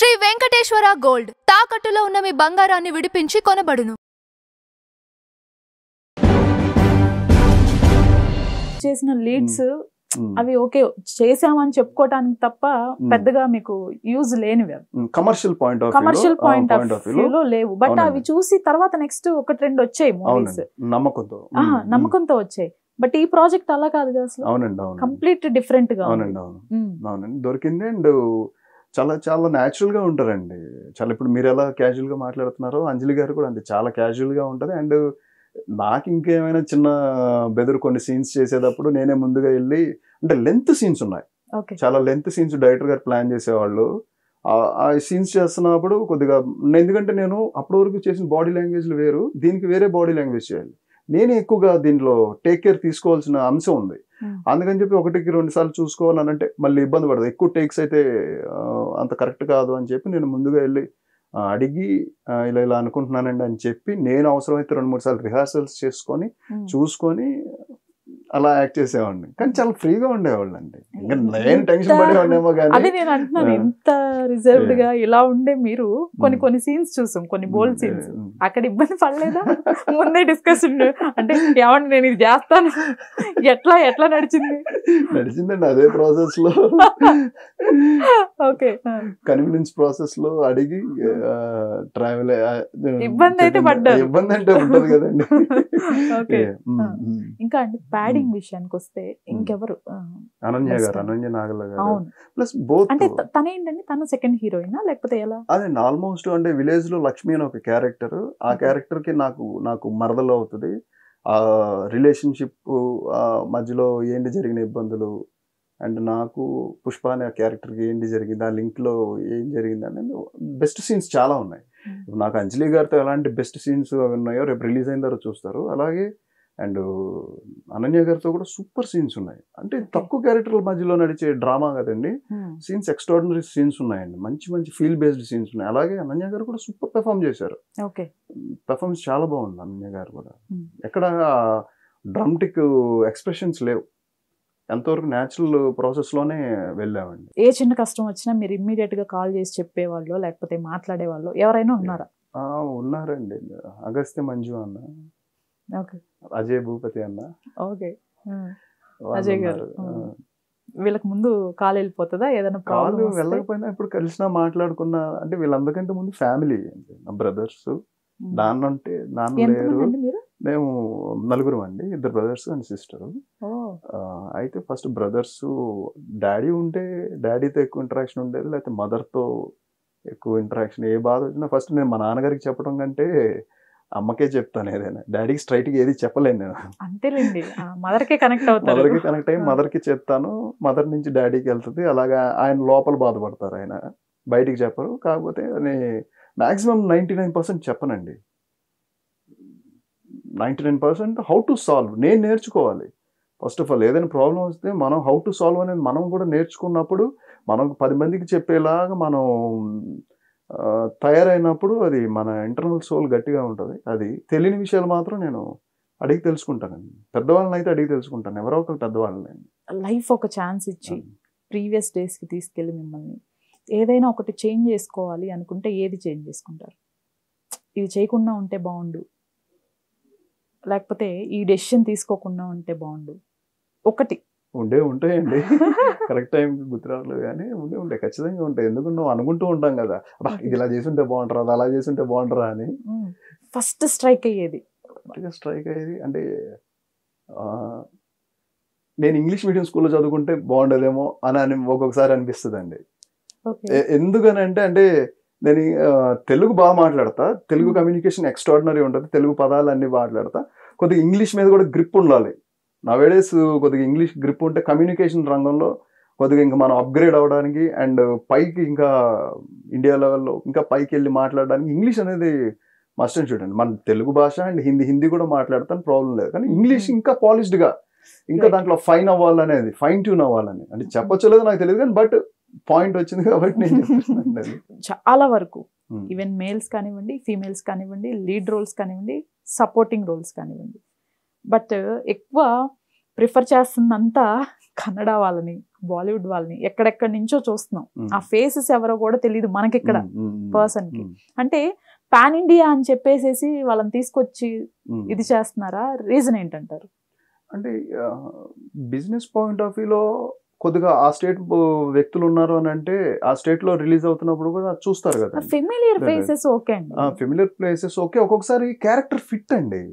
Shri Venkateswara gold తాకట్టులో ఉన్న మీ బంగారాన్ని విడిపించి కొనబడును. చేసిన లీడ్స్ అవి ఓకే చేసామని చెప్పుకోవడానికి తప్ప పెద్దగా మీకు యూజ్ లేనివి, కమర్షియల్ పాయింట్ ఆఫ్ వ్యూలో లేవు. బట్ అవి చూసి తర్వాత నెక్స్ట్ ఒకటి రెండు వచ్చాయి మూవీస్ నమ్మకంతో వచ్చాయి. బట్ ఈ ప్రాజెక్ట్ అలా కాదు కదా అసలు. అవునండి, కంప్లీట్ డిఫరెంట్ గా అవునండి దొరికింది. అండ్ చాలా చాలా న్యాచురల్ గా ఉంటారండి. చాలా ఇప్పుడు మీరు ఎలా క్యాజువల్ గా మాట్లాడుతున్నారో అంజలి గారు కూడా అంతే చాలా క్యాజువల్ గా ఉంటది. అండ్ నాకు ఇంకేమైనా చిన్న బెదురు కొన్ని సీన్స్ చేసేటప్పుడు నేనే ముందుగా వెళ్ళి, అంటే లెంత్ సీన్స్ ఉన్నాయి, చాలా లెంత్ సీన్స్ డైరెక్టర్ గారు ప్లాన్ చేసేవాళ్ళు. ఆ సీన్స్ చేస్తున్నప్పుడు కొద్దిగా ఎందుకంటే నేను అప్పటి వరకు చేసిన బాడీ లాంగ్వేజ్లు వేరు, దీనికి వేరే బాడీ లాంగ్వేజ్ చేయాలి. నేనే ఎక్కువగా దీంట్లో టేక్ కేర్ తీసుకోవాల్సిన అంశం ఉంది. అందుకని చెప్పి ఒకటికి 2 సార్లు చూసుకోవాలని అంటే మళ్ళీ ఇబ్బంది పడదు. ఎక్కువ టేక్స్ అయితే అంత కరెక్ట్ కాదు అని చెప్పి నేను ముందుగా వెళ్ళి అడిగి ఇలా ఇలా అనుకుంటున్నానండి అని చెప్పి నేను అవసరమైతే 2-3 సార్లు రిహార్సల్స్ చేసుకొని చూసుకొని అలా యాక్ట్ చేసేవాడిని. కానీ చాలా ఫ్రీగా ఉండేవాళ్ళు అండి. ఇంకా నేను టెన్షన్ పడేవాడినేమో కానీ అదే నేను అంటున్నాను, ఎంత రిజర్వ్డ్ గా ఇలా ఉండే మీరు కొన్ని సీన్స్ చూసాం, కొన్ని బోల్డ్ సీన్స్, అక్కడ ఇబ్బంది పడలేదా? ముందే డిస్కషన్ అంటే ఏమంటే నేను ఇది చేస్తాను, ఎట్లా నడిచిందండి అదే ప్రాసెస్ లో. ఓకే, కన్వీనియన్స్ ప్రాసెస్ లో అడిగి ట్రావెల్ ఇబ్బంది అయితే పడ్డారు. ఇబ్బంది అంటే ఉంటది కదండి. ఇంకా అండి ప్యాడింగ్ విషయానికి వస్తే ఇంకెవరు? అనన్య నాగల గారు. అవును, ప్లస్ బోత్. అంటే తనేంటండి, తను సెకండ్ హీరోయినా లేకపోతే ఎలా? అదే ఆల్మోస్ట్ అంటే విలేజ్ లో లక్ష్మి అని ఒక క్యారెక్టర్, ఆ క్యారెక్టర్ కి నాకు మరదలు అవుతుంది. ఆ రిలేషన్షిప్ మధ్యలో ఏంటి జరిగిన ఇబ్బందులు, అండ్ నాకు పుష్ప అనే ఆ క్యారెక్టర్కి ఏంటి జరిగింది, ఆ లింక్లో ఏం జరిగింది అనేది బెస్ట్ సీన్స్ చాలా ఉన్నాయి. నాకు అంజలి గారితో ఎలాంటి బెస్ట్ సీన్స్ ఉన్నాయో రేపు రిలీజ్ అయిన తర్వాత చూస్తారు. అలాగే అండ్ అనన్య గారితో కూడా సూపర్ సీన్స్ ఉన్నాయి. అంటే తక్కువ క్యారెక్టర్ల మధ్యలో నడిచే డ్రామా కదండి, సీన్స్ ఎక్స్ట్రాడినరీ సీన్స్ ఉన్నాయండి, మంచి ఫీల్ బేస్డ్ సీన్స్ ఉన్నాయి. అలాగే అనన్య గారు కూడా సూపర్ పెర్ఫామ్ చేశారు. పెర్ఫార్మెన్స్ చాలా బాగుంది అనన్య గారు కూడా. ఎక్కడ డ్రామాటిక్ ఎక్స్ప్రెషన్స్ లేవు, ఎంతవరకు న్యాచురల్ ప్రాసెస్ లోనే వెళ్ళామండి. ఏ చిన్న కష్టం వచ్చినా మీరు ఇమ్మీడియట్ గా కాల్ చేసి చెప్పేవాళ్ళు లేకపోతే మాట్లాడేవాళ్ళు ఎవరైనా ఉన్నారా? ఉన్నారండి, అగస్త్య మంజు అన్న, అజయ్ భూపతి అన్న. ఓకే, అజయ్ గారు వీళ్ళకి ముందు కాల్ వెళ్ళిపోతుందా? ఏదైనా కాల్ వెళ్ళకపోయినా ఇప్పుడు కలిసినా మాట్లాడుకున్నా అంటే వీళ్ళందరికంటే ముందు ఫ్యామిలీ అండి. నా బ్రదర్స్, నాన్న లేరు, మేము 4 అండి, 2 బ్రదర్స్ అండ్ సిస్టర్. అయితే ఫస్ట్ బ్రదర్స్, డాడీ ఉంటే డాడీతో ఎక్కువ ఇంటరాక్షన్ ఉండేది, లేకపోతే మదర్తో ఎక్కువ ఇంటరాక్షన్. ఏ బాధ వచ్చినా ఫస్ట్ నేను మా నాన్నగారికి చెప్పడం కంటే అమ్మకే చెప్తాను ఏదైనా. డాడీకి స్ట్రైట్గా ఏది చెప్పలేను నేను. అంతేలేండి, మదర్కే కనెక్ట్ అయ్యి మదర్కి చెప్తాను, మదర్ నుంచి డాడీకి వెళ్తుంది. అలాగా ఆయన లోపల బాధపడతారు, ఆయన బయటికి చెప్పరు. కాకపోతే మ్యాక్సిమం 99% చెప్పనండి. 99% హౌ టు సాల్వ్ నేను నేర్చుకోవాలి. ఫస్ట్ ఆఫ్ ఆల్ ఏదైనా ప్రాబ్లం వస్తే మనం హౌ టు సాల్వ్ అనేది మనం కూడా నేర్చుకున్నప్పుడు, మనం 10 మందికి చెప్పేలాగా మనం తయారైనప్పుడు అది మన ఇంటర్నల్ సోల్ గట్టిగా ఉంటుంది. అది తెలియని విషయాలు మాత్రం నేను అడిగి తెలుసుకుంటానండి. పెద్దవాళ్ళని అయితే అడిగి తెలుసుకుంటాను, ఎవరో ఒకరు పెద్దవాళ్ళని. లైఫ్ ఒక ఛాన్స్ ఇచ్చి ప్రీవియస్ డేస్కి తీసుకెళ్ళి మిమ్మల్ని ఏదైనా ఒకటి చేంజ్ చేసుకోవాలి అనుకుంటే ఏది చేంజ్ చేసుకుంటారు? ఇది చేయకుండా ఉంటే బాగుండు, లేకపోతే ఈ డెసిషన్ తీసుకోకుండా ఉంటే బాగుండు, ఒకటి ఉంటాయండి. కరెక్ట్ టైంకి గుర్తు రావట్లేదు కానీ ఉంటాయి, ఖచ్చితంగా ఉంటాయి. ఎందుకు నువ్వు అనుకుంటూ ఉంటాం కదా, ఇది ఇలా చేసుంటే బాగుంటారా, అది అలా చేసుంటే బాగుంటారా అని. ఫస్ట్ స్ట్రైక్ అయ్యేది అంటే నేను ఇంగ్లీష్ మీడియం స్కూల్లో చదువుకుంటే బాగుండేదేమో అని ఒక్కొక్కసారి అనిపిస్తుంది అండి. ఎందుకనంటే నేను తెలుగు బాగా మాట్లాడతా, తెలుగు కమ్యూనికేషన్ ఎక్స్ట్రాడినరీ ఉంటుంది, తెలుగు పదాలు అన్నీ మాట్లాడతా. కొద్దిగా ఇంగ్లీష్ మీద కూడా గ్రిప్ ఉండాలి. నవేడేస్ కొద్దిగా ఇంగ్లీష్ గ్రిప్ ఉంటే కమ్యూనికేషన్ రంగంలో కొద్దిగా ఇంకా మనం అప్గ్రేడ్ అవ్వడానికి అండ్ పైకి ఇంకా ఇండియా లెవెల్లో ఇంకా పైకి వెళ్ళి మాట్లాడడానికి ఇంగ్లీష్ అనేది మస్ట్ అండ్ చూడండి. మన తెలుగు భాష అండ్ హిందీ కూడా మాట్లాడతాను, ప్రాబ్లం లేదు. కానీ ఇంగ్లీష్ ఇంకా పాలిష్డ్గా, ఇంకా దాంట్లో ఫైన్ ట్యూన్ అవ్వాలని అంటే చెప్పొచ్చలేదు నాకు తెలియదు కానీ బట్ పాయింట్ వచ్చింది కాబట్టి నేను చెప్తున్నాను. చాలా వరకు ఈవెన్ మేల్స్ కానివ్వండి, ఫీమేల్స్ కానివ్వండి, లీడ్ రోల్స్ కానివ్వండి, సపోర్టింగ్ రోల్స్ కానివ్వండి, బట్ ఎక్కువ ప్రిఫర్ చేస్తుందంతా కన్నడ వాళ్ళని, బాలీవుడ్ వాళ్ళని ఎక్కడెక్కడి నుంచో చూస్తున్నాం, ఆ ఫేసెస్ ఎవరో కూడా తెలియదు మనకి ఇక్కడ పర్సన్ కి. అంటే పాన్ ఇండియా అని చెప్పేసేసి వాళ్ళని తీసుకొచ్చి ఇది చేస్తున్నారా? రీజన్ ఏంటంటారు? అంటే బిజినెస్ పాయింట్ ఆఫ్ వ్యూలో కొద్దిగా ఆ స్టేట్ వ్యక్తులు ఉన్నారు అని అంటే ఆ స్టేట్ లో రిలీజ్ అవుతున్నప్పుడు కూడా చూస్తారు కదా. ఫెమిలియర్ ఫేసెస్ ఓకే అండి, ఫెమిలియర్ ప్లేసెస్ ఓకే. ఒక్కొక్కసారి క్యారెక్టర్ ఫిట్ అండి,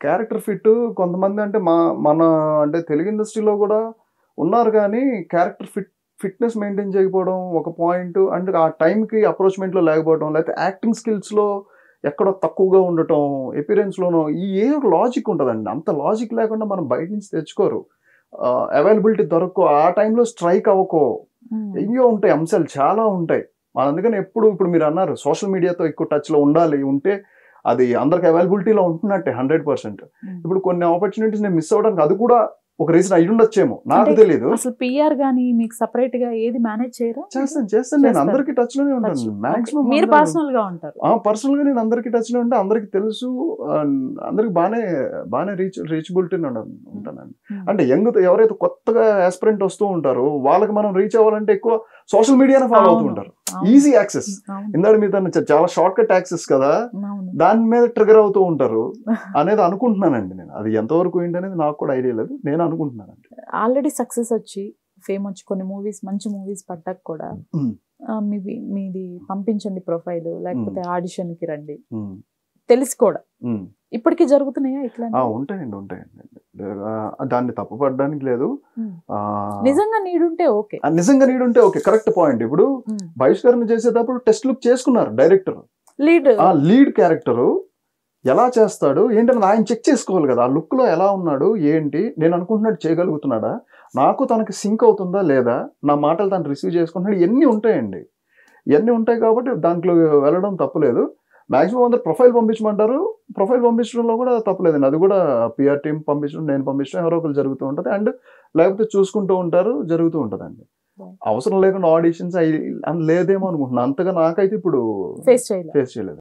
క్యారెక్టర్ ఫిట్ కొంతమంది అంటే మన అంటే తెలుగు ఇండస్ట్రీలో కూడా ఉన్నారు, కానీ క్యారెక్టర్ ఫిట్నెస్ మెయింటైన్ చేయకపోవడం ఒక పాయింట్. అంటే ఆ టైంకి అప్రోచ్మెంట్లో లేకపోవడం, లేకపోతే యాక్టింగ్ స్కిల్స్లో ఎక్కడో తక్కువగా ఉండటం, ఎపిరెన్స్లోనో ఏ లాజిక్ ఉంటుందండి. అంత లాజిక్ లేకుండా మనం బయట నుంచి తెచ్చుకోరు. అవైలబిలిటీ దొరకో, ఆ టైంలో స్ట్రైక్ అవ్వకో, ఎన్నో ఉంటాయి అంశాలు, చాలా ఉంటాయి. అందుకని ఇప్పుడు మీరు అన్నారు సోషల్ మీడియాతో ఎక్కువ టచ్లో ఉంటే అది అందరికి అవైలబిలిటీలో ఉంటున్నట్టే 100%. ఇప్పుడు కొన్ని ఆపర్చునిటీస్ నేను మిస్ అవ్వడానికి అది కూడా ఒక రీజన్ అయి ఉండొచ్చేమో, నాకు తెలియదు. అసలు పిఆర్ గానీ మీకు సెపరేట్ గా ఏది మేనేజ్ చేయరా? చేస్తాను నేను అందరికి టచ్ లోనే ఉంటాను. మాక్సిమం మీరు పర్సనల్ గా ఉంటారు? పర్సనల్ గా నేను అందరికి టచ్ లో ఉంటే అందరికి తెలుసు, అందరికి బాగానే రీచబిలిటీ ఉంటానండి. అంటే ఎవరైతే కొత్తగా ఆస్పిరెంట్ వస్తూ ఉంటారో వాళ్ళకి మనం రీచ్ అవ్వాలంటే ఎక్కువ సోషల్ మీడియానే ఫాలో అవుతూ ఉంటారు. ఈజీ యాక్సెస్, ఇందాక మీద చాలా షార్ట్ కట్ యాక్సెస్ కదా, దాని మీద ట్రిగర్ అవుతూ ఉంటారు అనేది అనుకుంటున్నానండి నేను. అది ఎంతవరకు ఏంటనేది నాకు కూడా ఐడియా లేదు, నేను అనుకుంటున్నానండి. ఆల్రెడీ సక్సెస్ వచ్చి ఫేమ్ వచ్చి కొన్ని మూవీస్, మంచి మూవీస్ పడ్డాక కూడా మీది పంపించండి ప్రొఫైల్, లేకపోతే ఆడిషన్ కి రండి తెలిసి కూడా ఇప్పటికీ జరుగుతున్నాయా ఇట్లా? ఉంటాయండి. దాన్ని తప్పుపడడానికి లేదు. నిజంగా నీడుంటే ఓకే, కరెక్ట్ పాయింట్. ఇప్పుడు బహిష్కరణ చేసేటప్పుడు టెస్ట్ లుక్ చేసుకున్నారు డైరెక్టర్, లీడ్ క్యారెక్టర్ ఎలా చేస్తాడు ఏంటని ఆయన చెక్ చేసుకోవాలి కదా. ఆ లుక్ లో ఎలా ఉన్నాడు ఏంటి, నేను అనుకుంటున్నాడు చేయగలుగుతున్నాడా, నాకు తనకి సింక్ అవుతుందా లేదా, నా మాటలు తను రిసీవ్ చేసుకుంటున్నాడు, ఇవన్నీ ఉంటాయండి. ఇవన్నీ ఉంటాయి కాబట్టి దాంట్లో వెళ్ళడం తప్పులేదు. మాక్సిమం అందరు ప్రొఫైల్ పంపించమంటారు, ప్రొఫైల్ పంపించడంలో కూడా తప్పలేదండి. అది కూడా పిఆర్ టీం పంపించడం, నేను పంపించడం, ఎవరో ఒకరు జరుగుతూ ఉంటుంది. అండ్ లేకపోతే చూసుకుంటూ ఉంటారు, జరుగుతూ ఉంటుందండి. అవసరం లేకుండా ఆడిషన్స్ లేదేమో అనుకుంటున్నాను. అంతగా నాకైతే ఇప్పుడు ఫేస్ చేయలేదు.